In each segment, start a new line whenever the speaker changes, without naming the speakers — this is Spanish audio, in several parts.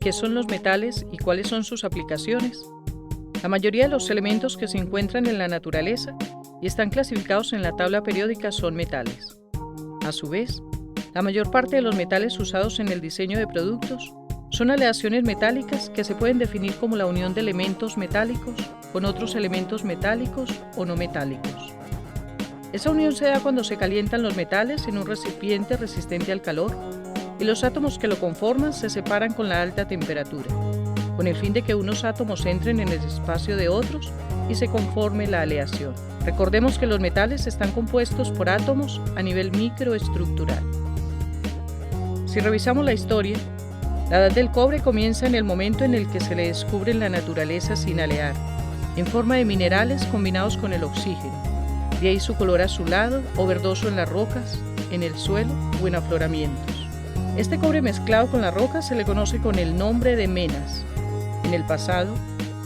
¿Qué son los metales y cuáles son sus aplicaciones? La mayoría de los elementos que se encuentran en la naturaleza y están clasificados en la tabla periódica son metales. A su vez, la mayor parte de los metales usados en el diseño de productos son aleaciones metálicas que se pueden definir como la unión de elementos metálicos con otros elementos metálicos o no metálicos. Esa unión se da cuando se calientan los metales en un recipiente resistente al calor y los átomos que lo conforman se separan con la alta temperatura, con el fin de que unos átomos entren en el espacio de otros y se conforme la aleación. Recordemos que los metales están compuestos por átomos a nivel microestructural. Si revisamos la historia, la edad del cobre comienza en el momento en el que se le descubre en la naturaleza sin alear, en forma de minerales combinados con el oxígeno. De ahí su color azulado o verdoso en las rocas, en el suelo o en afloramientos. Este cobre mezclado con las rocas se le conoce con el nombre de menas. En el pasado,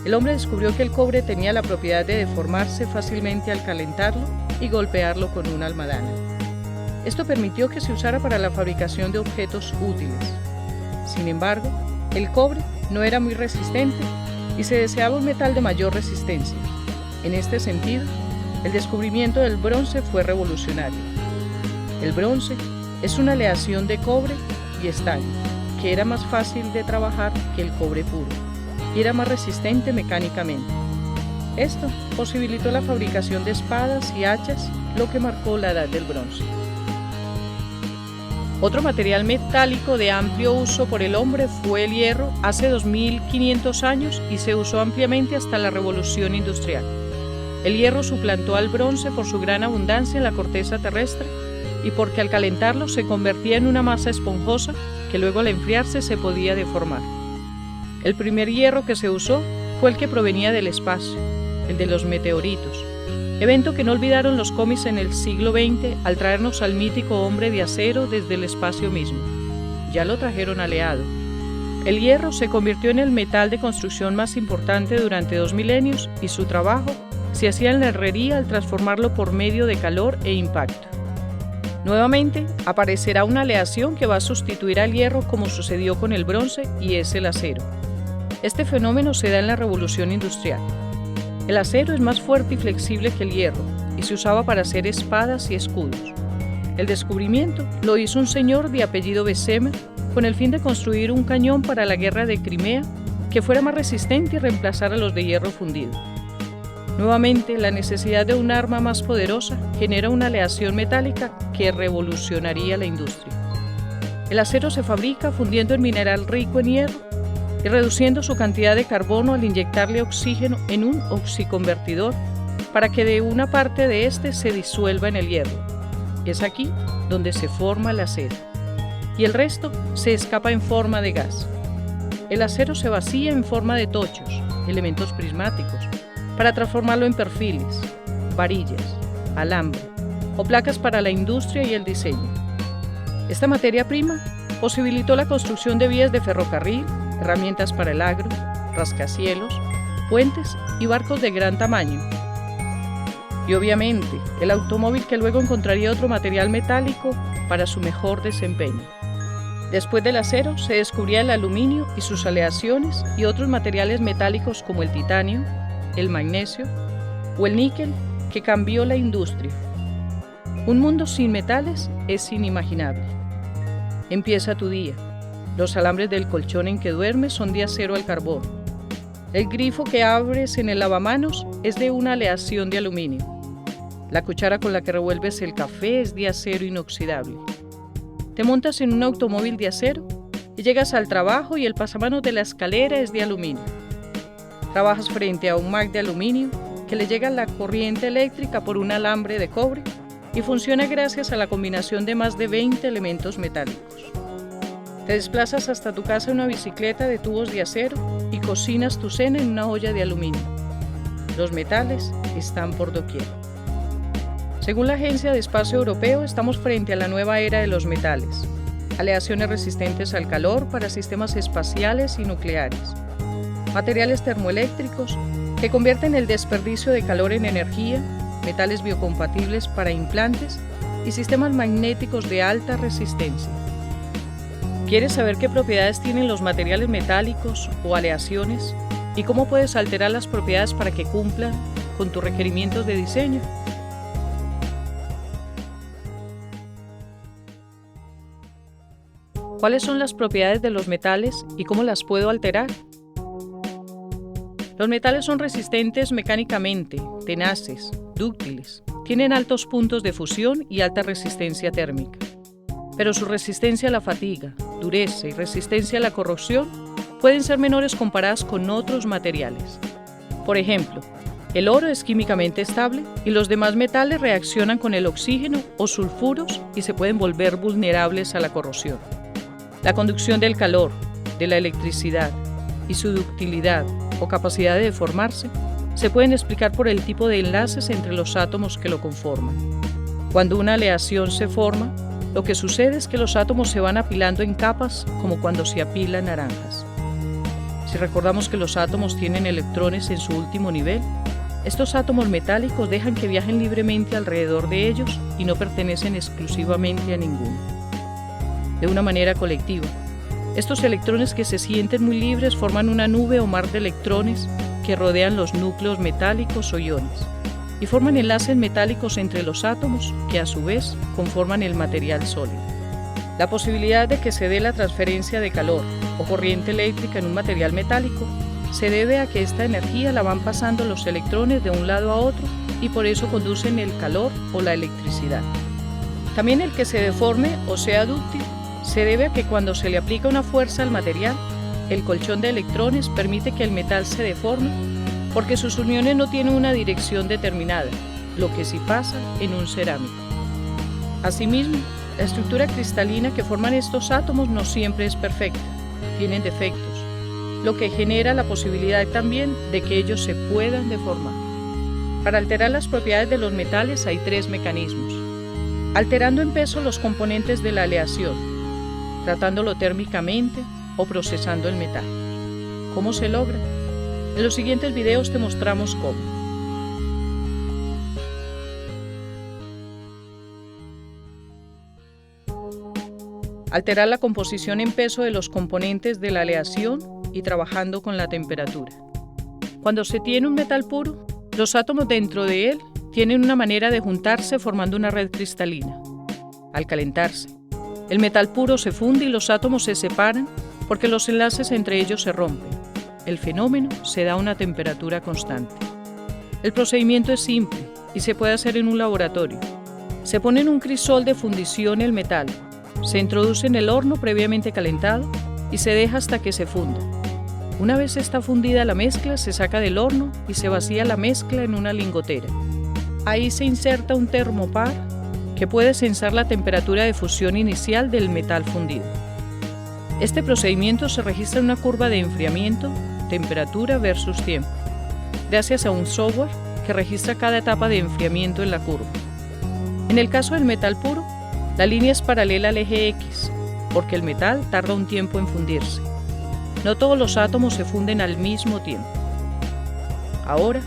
el hombre descubrió que el cobre tenía la propiedad de deformarse fácilmente al calentarlo y golpearlo con una almadana. Esto permitió que se usara para la fabricación de objetos útiles. Sin embargo, el cobre no era muy resistente y se deseaba un metal de mayor resistencia. En este sentido, el descubrimiento del bronce fue revolucionario. El bronce es una aleación de cobre y estaño, que era más fácil de trabajar que el cobre puro y era más resistente mecánicamente. Esto posibilitó la fabricación de espadas y hachas, lo que marcó la edad del bronce. Otro material metálico de amplio uso por el hombre fue el hierro hace 2500 años y se usó ampliamente hasta la Revolución Industrial. El hierro suplantó al bronce por su gran abundancia en la corteza terrestre y porque al calentarlo se convertía en una masa esponjosa que luego al enfriarse se podía deformar. El primer hierro que se usó fue el que provenía del espacio, el de los meteoritos, evento que no olvidaron los cómics en el siglo XX al traernos al mítico hombre de acero desde el espacio mismo. Ya lo trajeron aleado. El hierro se convirtió en el metal de construcción más importante durante 2 milenios y su trabajo se hacía en la herrería al transformarlo por medio de calor e impacto. Nuevamente aparecerá una aleación que va a sustituir al hierro como sucedió con el bronce y es el acero. Este fenómeno se da en la Revolución Industrial. El acero es más fuerte y flexible que el hierro y se usaba para hacer espadas y escudos. El descubrimiento lo hizo un señor de apellido Bessemer con el fin de construir un cañón para la guerra de Crimea que fuera más resistente y reemplazara los de hierro fundido. Nuevamente, la necesidad de un arma más poderosa genera una aleación metálica que revolucionaría la industria. El acero se fabrica fundiendo el mineral rico en hierro y reduciendo su cantidad de carbono al inyectarle oxígeno en un oxiconvertidor para que de una parte de este se disuelva en el hierro. Es aquí donde se forma el acero. Y el resto se escapa en forma de gas. El acero se vacía en forma de tochos, elementos prismáticos, para transformarlo en perfiles, varillas, alambre o placas para la industria y el diseño. Esta materia prima posibilitó la construcción de vías de ferrocarril, herramientas para el agro, rascacielos, puentes y barcos de gran tamaño. Y obviamente, el automóvil que luego encontraría otro material metálico para su mejor desempeño. Después del acero se descubría el aluminio y sus aleaciones y otros materiales metálicos como el titanio, el magnesio o el níquel que cambió la industria. Un mundo sin metales es inimaginable. Empieza tu día. Los alambres del colchón en que duermes son de acero al carbón. El grifo que abres en el lavamanos es de una aleación de aluminio. La cuchara con la que revuelves el café es de acero inoxidable. Te montas en un automóvil de acero y llegas al trabajo y el pasamanos de la escalera es de aluminio. Trabajas frente a un Mac de aluminio que le llega la corriente eléctrica por un alambre de cobre y funciona gracias a la combinación de más de 20 elementos metálicos. Te desplazas hasta tu casa en una bicicleta de tubos de acero y cocinas tu cena en una olla de aluminio. Los metales están por doquier. Según la Agencia de Espacio Europeo, estamos frente a la nueva era de los metales. Aleaciones resistentes al calor para sistemas espaciales y nucleares. Materiales termoeléctricos que convierten el desperdicio de calor en energía, metales biocompatibles para implantes y sistemas magnéticos de alta resistencia. ¿Quieres saber qué propiedades tienen los materiales metálicos o aleaciones y cómo puedes alterar las propiedades para que cumplan con tus requerimientos de diseño? ¿Cuáles son las propiedades de los metales y cómo las puedo alterar? Los metales son resistentes mecánicamente, tenaces, dúctiles, tienen altos puntos de fusión y alta resistencia térmica. Pero su resistencia a la fatiga, dureza y resistencia a la corrosión pueden ser menores comparadas con otros materiales. Por ejemplo, el oro es químicamente estable y los demás metales reaccionan con el oxígeno o sulfuros y se pueden volver vulnerables a la corrosión. La conducción del calor, de la electricidad y su ductilidad o capacidad de deformarse se pueden explicar por el tipo de enlaces entre los átomos que lo conforman. Cuando una aleación se forma, lo que sucede es que los átomos se van apilando en capas como cuando se apilan naranjas. Si recordamos que los átomos tienen electrones en su último nivel, estos átomos metálicos dejan que viajen libremente alrededor de ellos y no pertenecen exclusivamente a ninguno. De una manera colectiva, estos electrones que se sienten muy libres forman una nube o mar de electrones que rodean los núcleos metálicos o iones y forman enlaces metálicos entre los átomos que a su vez conforman el material sólido. La posibilidad de que se dé la transferencia de calor o corriente eléctrica en un material metálico se debe a que esta energía la van pasando los electrones de un lado a otro y por eso conducen el calor o la electricidad. También el que se deforme o sea dúctil se debe a que cuando se le aplica una fuerza al material, el colchón de electrones permite que el metal se deforme porque sus uniones no tienen una dirección determinada, lo que sí pasa en un cerámico. Asimismo, la estructura cristalina que forman estos átomos no siempre es perfecta, tienen defectos, lo que genera la posibilidad también de que ellos se puedan deformar. Para alterar las propiedades de los metales hay tres mecanismos: alterando en peso los componentes de la aleación, tratándolo térmicamente o procesando el metal. ¿Cómo se logra? En los siguientes videos te mostramos cómo. Alterar la composición en peso de los componentes de la aleación y trabajando con la temperatura. Cuando se tiene un metal puro, los átomos dentro de él tienen una manera de juntarse formando una red cristalina. Al calentarse, el metal puro se funde y los átomos se separan porque los enlaces entre ellos se rompen. El fenómeno se da a una temperatura constante. El procedimiento es simple y se puede hacer en un laboratorio. Se pone en un crisol de fundición el metal, se introduce en el horno previamente calentado y se deja hasta que se funda. Una vez está fundida la mezcla, se saca del horno y se vacía la mezcla en una lingotera. Ahí se inserta un termopar que puede censar la temperatura de fusión inicial del metal fundido. Este procedimiento se registra en una curva de enfriamiento, temperatura versus tiempo, gracias a un software que registra cada etapa de enfriamiento en la curva. En el caso del metal puro, la línea es paralela al eje X, porque el metal tarda un tiempo en fundirse. No todos los átomos se funden al mismo tiempo. Ahora,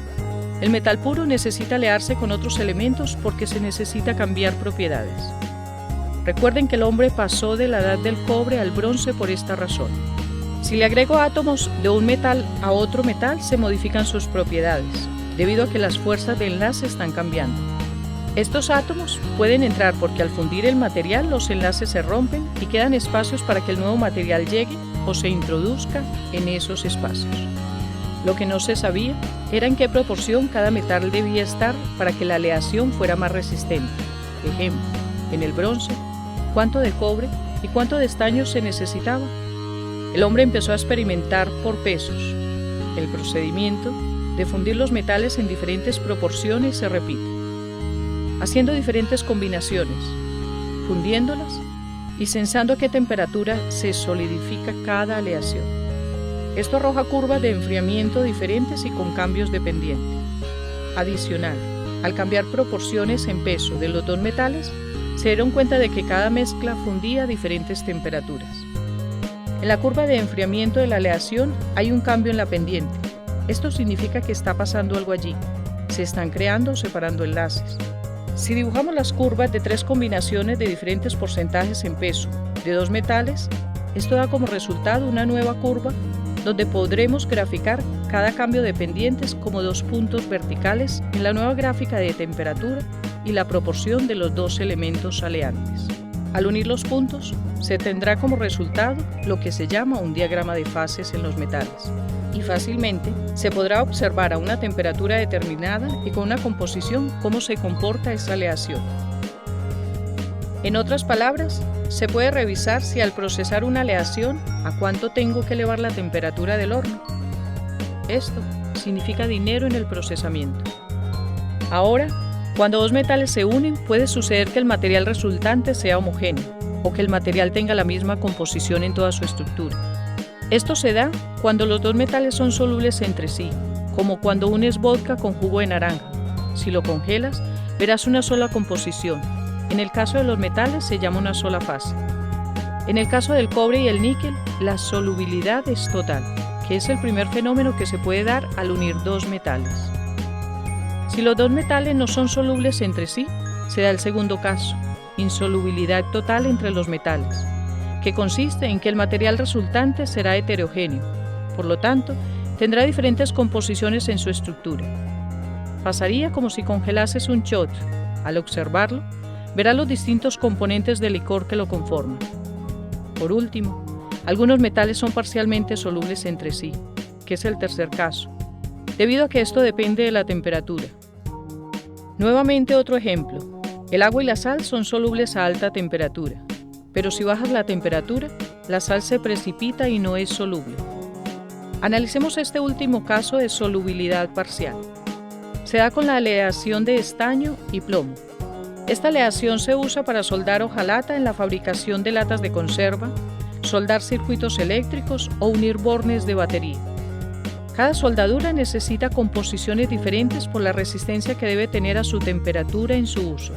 el metal puro necesita alearse con otros elementos porque se necesita cambiar propiedades. Recuerden que el hombre pasó de la edad del cobre al bronce por esta razón. Si le agrego átomos de un metal a otro metal, se modifican sus propiedades, debido a que las fuerzas de enlace están cambiando. Estos átomos pueden entrar porque al fundir el material los enlaces se rompen y quedan espacios para que el nuevo material llegue o se introduzca en esos espacios. Lo que no se sabía era en qué proporción cada metal debía estar para que la aleación fuera más resistente. Ejemplo, en el bronce, cuánto de cobre y cuánto de estaño se necesitaba. El hombre empezó a experimentar por pesos. El procedimiento de fundir los metales en diferentes proporciones se repite, haciendo diferentes combinaciones, fundiéndolas y censando a qué temperatura se solidifica cada aleación. Esto arroja curvas de enfriamiento diferentes y con cambios de pendiente. Adicional, al cambiar proporciones en peso de los dos metales, se dieron cuenta de que cada mezcla fundía a diferentes temperaturas. En la curva de enfriamiento de la aleación hay un cambio en la pendiente. Esto significa que está pasando algo allí. Se están creando o separando enlaces. Si dibujamos las curvas de tres combinaciones de diferentes porcentajes en peso de dos metales, Esto da como resultado una nueva curva donde podremos graficar cada cambio de pendientes como dos puntos verticales en la nueva gráfica de temperatura y la proporción de los dos elementos aleantes. Al unir los puntos, se tendrá como resultado lo que se llama un diagrama de fases en los metales, y fácilmente se podrá observar a una temperatura determinada y con una composición cómo se comporta esa aleación. En otras palabras, se puede revisar si al procesar una aleación, a cuánto tengo que elevar la temperatura del horno. Esto significa dinero en el procesamiento. Ahora, cuando dos metales se unen, puede suceder que el material resultante sea homogéneo o que el material tenga la misma composición en toda su estructura. Esto se da cuando los dos metales son solubles entre sí, como cuando unes vodka con jugo de naranja. Si lo congelas, verás una sola composición. En el caso de los metales se llama una sola fase. En el caso del cobre y el níquel, la solubilidad es total, que es el primer fenómeno que se puede dar al unir dos metales. Si los dos metales no son solubles entre sí, se da el segundo caso, insolubilidad total entre los metales, que consiste en que el material resultante será heterogéneo, por lo tanto, tendrá diferentes composiciones en su estructura. Pasaría como si congelases un shot. Al observarlo, verá los distintos componentes del licor que lo conforman. Por último, algunos metales son parcialmente solubles entre sí, que es el tercer caso, debido a que esto depende de la temperatura. Nuevamente otro ejemplo, el agua y la sal son solubles a alta temperatura, pero si bajas la temperatura, la sal se precipita y no es soluble. Analicemos este último caso de solubilidad parcial. Se da con la aleación de estaño y plomo. Esta aleación se usa para soldar hojalata en la fabricación de latas de conserva, soldar circuitos eléctricos o unir bornes de batería. Cada soldadura necesita composiciones diferentes por la resistencia que debe tener a su temperatura en su uso.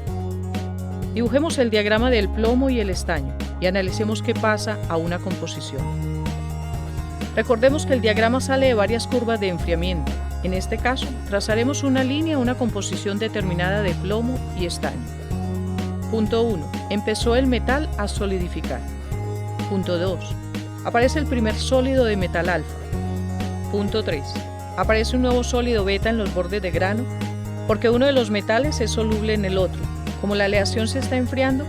Dibujemos el diagrama del plomo y el estaño y analicemos qué pasa a una composición. Recordemos que el diagrama sale de varias curvas de enfriamiento. En este caso, trazaremos una línea a una composición determinada de plomo y estaño. Punto 1. Empezó el metal a solidificar. Punto 2. Aparece el primer sólido de metal alfa. Punto 3. Aparece un nuevo sólido beta en los bordes de grano porque uno de los metales es soluble en el otro. Como la aleación se está enfriando,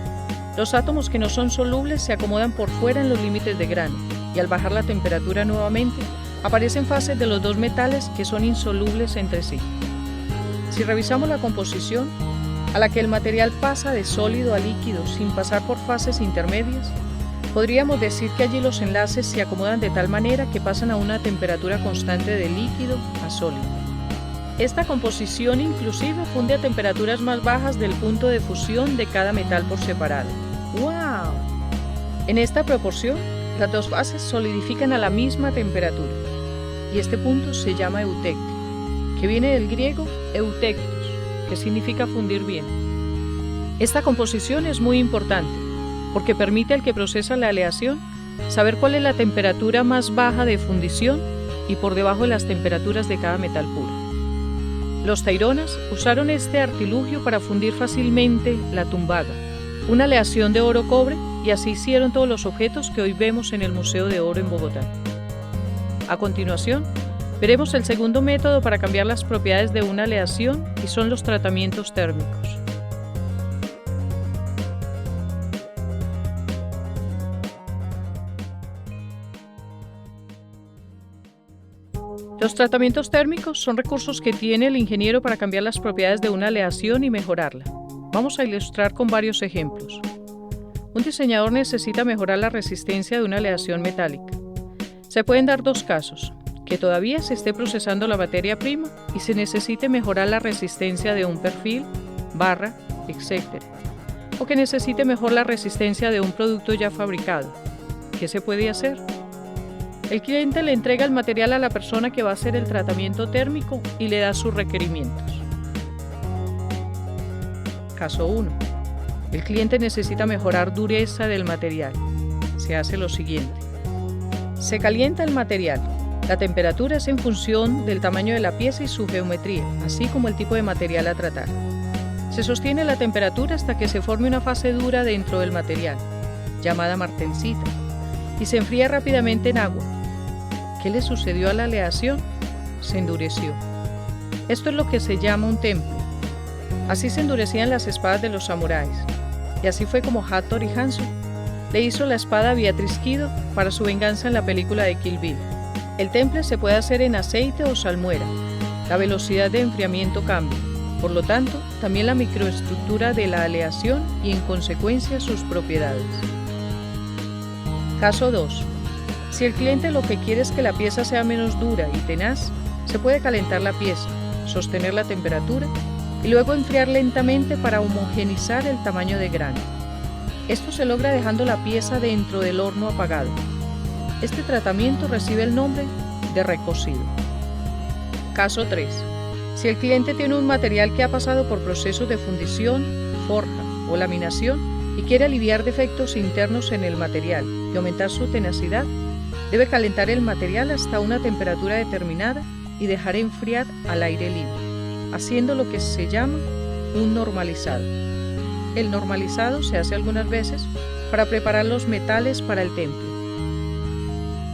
los átomos que no son solubles se acomodan por fuera en los límites de grano y al bajar la temperatura nuevamente, aparecen fases de los dos metales que son insolubles entre sí. Si revisamos la composición, a la que el material pasa de sólido a líquido sin pasar por fases intermedias, podríamos decir que allí los enlaces se acomodan de tal manera que pasan a una temperatura constante de líquido a sólido. Esta composición inclusive funde a temperaturas más bajas del punto de fusión de cada metal por separado. ¡Wow! En esta proporción, las dos fases solidifican a la misma temperatura, y este punto se llama eutectic, que viene del griego eutectos, que significa fundir bien. Esta composición es muy importante, porque permite al que procesa la aleación saber cuál es la temperatura más baja de fundición y por debajo de las temperaturas de cada metal puro. Los taironas usaron este artilugio para fundir fácilmente la tumbaga, una aleación de oro-cobre, y así hicieron todos los objetos que hoy vemos en el Museo de Oro en Bogotá. A continuación, veremos el segundo método para cambiar las propiedades de una aleación y son los tratamientos térmicos. Los tratamientos térmicos son recursos que tiene el ingeniero para cambiar las propiedades de una aleación y mejorarla. Vamos a ilustrar con varios ejemplos. Un diseñador necesita mejorar la resistencia de una aleación metálica. Se pueden dar dos casos: que todavía se esté procesando la materia prima y se necesite mejorar la resistencia de un perfil, barra, etc. O que necesite mejorar la resistencia de un producto ya fabricado. ¿Qué se puede hacer? El cliente le entrega el material a la persona que va a hacer el tratamiento térmico y le da sus requerimientos. Caso 1. El cliente necesita mejorar dureza del material. Se hace lo siguiente. Se calienta el material. La temperatura es en función del tamaño de la pieza y su geometría, así como el tipo de material a tratar. Se sostiene la temperatura hasta que se forme una fase dura dentro del material, llamada martensita, y se enfría rápidamente en agua. ¿Qué le sucedió a la aleación? Se endureció. Esto es lo que se llama un temple. Así se endurecían las espadas de los samuráis, y así fue como Hattori Hanzo le hizo la espada a Beatriz Kido para su venganza en la película de Kill Bill. El temple se puede hacer en aceite o salmuera. La velocidad de enfriamiento cambia, por lo tanto, también la microestructura de la aleación y en consecuencia sus propiedades. Caso 2. Si el cliente lo que quiere es que la pieza sea menos dura y tenaz, se puede calentar la pieza, sostener la temperatura y luego enfriar lentamente para homogeneizar el tamaño de grano. Esto se logra dejando la pieza dentro del horno apagado. Este tratamiento recibe el nombre de recocido. Caso 3. Si el cliente tiene un material que ha pasado por procesos de fundición, forja o laminación y quiere aliviar defectos internos en el material y aumentar su tenacidad, debe calentar el material hasta una temperatura determinada y dejar enfriar al aire libre, haciendo lo que se llama un normalizado. El normalizado se hace algunas veces para preparar los metales para el temple.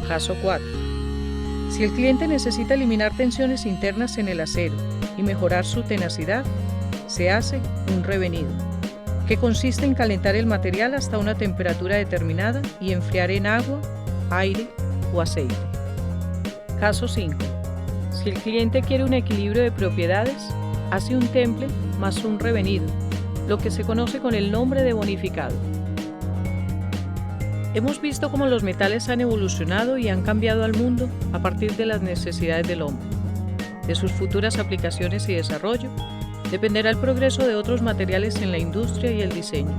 Caso 4. Si el cliente necesita eliminar tensiones internas en el acero y mejorar su tenacidad, se hace un revenido, que consiste en calentar el material hasta una temperatura determinada y enfriar en agua, aire o aceite. Caso 5. Si el cliente quiere un equilibrio de propiedades, hace un temple más un revenido, lo que se conoce con el nombre de bonificado. Hemos visto cómo los metales han evolucionado y han cambiado al mundo a partir de las necesidades del hombre. De sus futuras aplicaciones y desarrollo dependerá el progreso de otros materiales en la industria y el diseño.